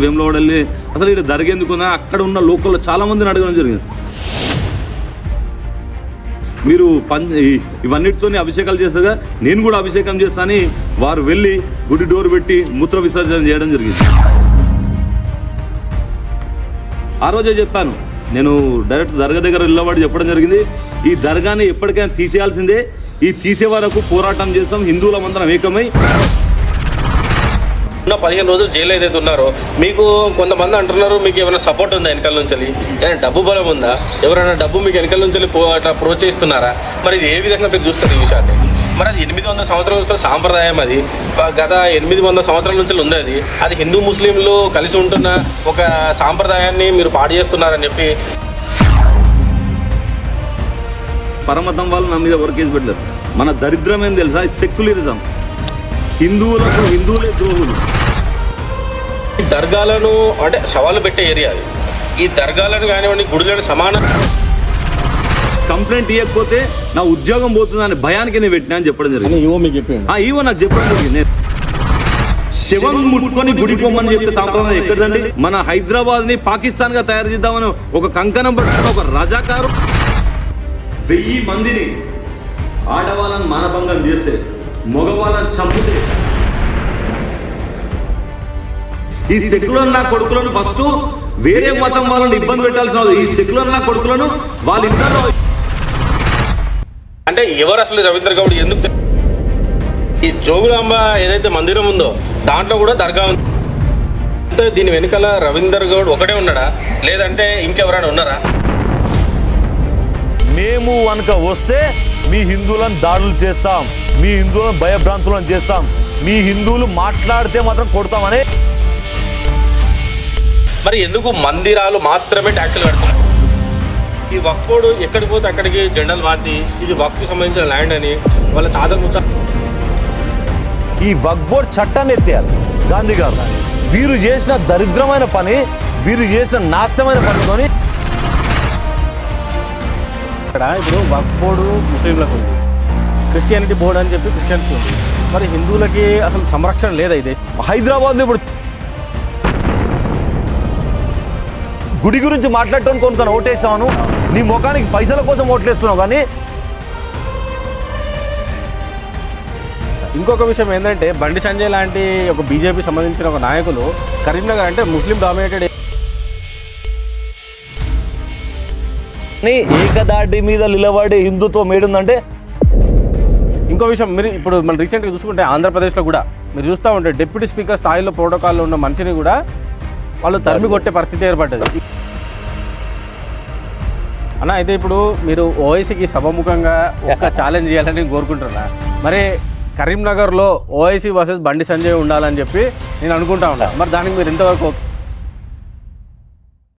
వేములవాడల్లి అసలు ఇక్కడ జరిగేందుకున్నా అక్కడ ఉన్న లోకల్లో చాలా మందిని అడగడం జరిగింది. మీరు ఇవన్నిటితో అభిషేకాలు చేస్తాగా నేను కూడా అభిషేకం చేస్తానని వారు వెళ్ళి గుడి డోర్ పెట్టి మూత్ర విసర్జన చేయడం జరిగింది. ఆ రోజే చెప్పాను, నేను డైరెక్ట్ దర్గా దగ్గర నిలబడి చెప్పడం జరిగింది, ఈ దర్గాని ఎప్పటికైనా తీసేయాల్సిందే, ఈ తీసే వరకు పోరాటం చేస్తాం, హిందువులమందరం ఏకమై. 15 రోజులు జైలు ఏదైతే ఉన్నారో మీకు కొంతమంది అంటున్నారు మీకు ఏమైనా సపోర్ట్ ఉందా వెనకాల నుంచి, ఏమైనా డబ్బు బలం ఉందా, ఎవరైనా డబ్బు మీకు వెనకాల నుంచి అట్లా ప్రోత్సహిస్తున్నారా? మరి ఇది ఏ విధంగా మీరు చూస్తారు ఈ విషయాన్ని? మరి అది 800 సంవత్సరాల సాంప్రదాయం, అది గత 800 సంవత్సరాల నుంచి ఉంది, అది హిందూ ముస్లింలు కలిసి ఉంటున్న ఒక సాంప్రదాయాన్ని మీరు పాడు చేస్తున్నారని చెప్పి పరమతం వాళ్ళు నా మీద వర్కేసి పెట్టలేదు. మన దరిద్రం ఏం తెలుసా? సెక్యులరిజం. హిందువులే ద్రోహులు. ఈ దర్గాలను అంటే సవాలు పెట్టే ఏరియా అది. ఈ దర్గాలను కానివ్వండి గుడులను సమాన కంప్లైంట్ ఇవ్వకపోతే నా ఉద్యోగం పోతుందని భయానికి నేను పెట్టినా అని చెప్పడం జరిగింది. ఈవో నాకు చెప్పడం జరిగింది. శవం ముట్టుకొని గుడిపోమని చెప్పే సాంప్రదాయం ఎక్కడండి? మన హైదరాబాద్ ని పాకిస్తాన్ గా తయారు చేద్దామని ఒక కంకణం పట్టుకుని ఒక రజాకారు 1000 మందిని ఆడవాళ్ళని మానభంగం చేస్తే, మగవాళ్ళని చంపితే, ఈ సెక్యులర్ నా కొడుకులను ఫస్ట్ వేరే మతం వాళ్ళని ఇబ్బంది పెట్టాల్సిన ఈ సెక్యులర్ నా కొడుకులను వాళ్ళ ఇంట్లో అంటే ఎవరు అసలు రవీంద్ర గౌడ్ ఎందుకు? ఈ జోగులాంబ ఏదైతే మందిరం ఉందో దాంట్లో కూడా దర్గా ఉంది. దీని వెనుకల రవీందర్ గౌడ్ ఒకటే ఉన్నాడా, లేదంటే ఇంకెవరైనా ఉన్నారా? మేము కనుక వస్తే మీ హిందువులను దాడులు చేస్తాం, మీ హిందువులను భయభ్రాంతులను చేస్తాం, మీ హిందువులు మాట్లాడితే మాత్రం కొడతామని. మరి ఎందుకు మందిరాలు మాత్రమే ట్యాక్సులు కడుతున్నారు? ఈ వక్ఫ్ బోర్డు ఎక్కడికి పోతే అక్కడికి జెండాలు మార్చి ఇది వక్ఫ్కి సంబంధించిన ల్యాండ్ అని వాళ్ళ తాతలు ముత్త. ఈ వక్ఫ్ బోర్డు చట్టాన్ని ఎత్తేయాలి గాంధీ గారు. వీరు చేసిన దరిద్రమైన పని, వీరు చేసిన నాశనమైన పనితోని. ఇక్కడ ఇప్పుడు వక్ఫ్ బోర్డు ముస్లింలకు ఉంది, క్రిస్టియానిటీ బోర్డు అని చెప్పి క్రిస్టియన్స్ ఉంది. మరి హిందువులకి అసలు సంరక్షణ లేదా? ఇది హైదరాబాద్లో ఇప్పుడు గుడి గురించి మాట్లాడటం కొంత ఓటేసాను, నీ ముఖానికి పైసల కోసం ఓట్లేస్తున్నావు. కానీ ఇంకొక విషయం ఏంటంటే బండి సంజయ్ లాంటి ఒక బీజేపీ సంబంధించిన ఒక నాయకులు కరీంనగర్ అంటే ముస్లిం డామినేటెడ్ ఏకదాటి మీద నిలబడే హిందుత్వం ఏడుందంటే. ఇంకో విషయం, మీరు ఇప్పుడు మనం రీసెంట్గా చూసుకుంటే ఆంధ్రప్రదేశ్లో కూడా మీరు చూస్తూ ఉంటే డిప్యూటీ స్పీకర్ స్థాయిలో ప్రోటోకాల్లో ఉన్న మనిషిని కూడా వాళ్ళు తరిమి కొట్టే పరిస్థితి ఏర్పడ్డది. అన్న అయితే ఇప్పుడు మీరు ఓఐసీకి సభముఖంగా ఒక ఛాలెంజ్ చేయాలని నేను కోరుకుంటున్నా. మరి కరీంనగర్లో ఓఐసీ వర్సెస్ బండి సంజయ్ ఉండాలని చెప్పి నేను అనుకుంటా ఉన్నా. మరి దానికి మీరు ఎంతవరకు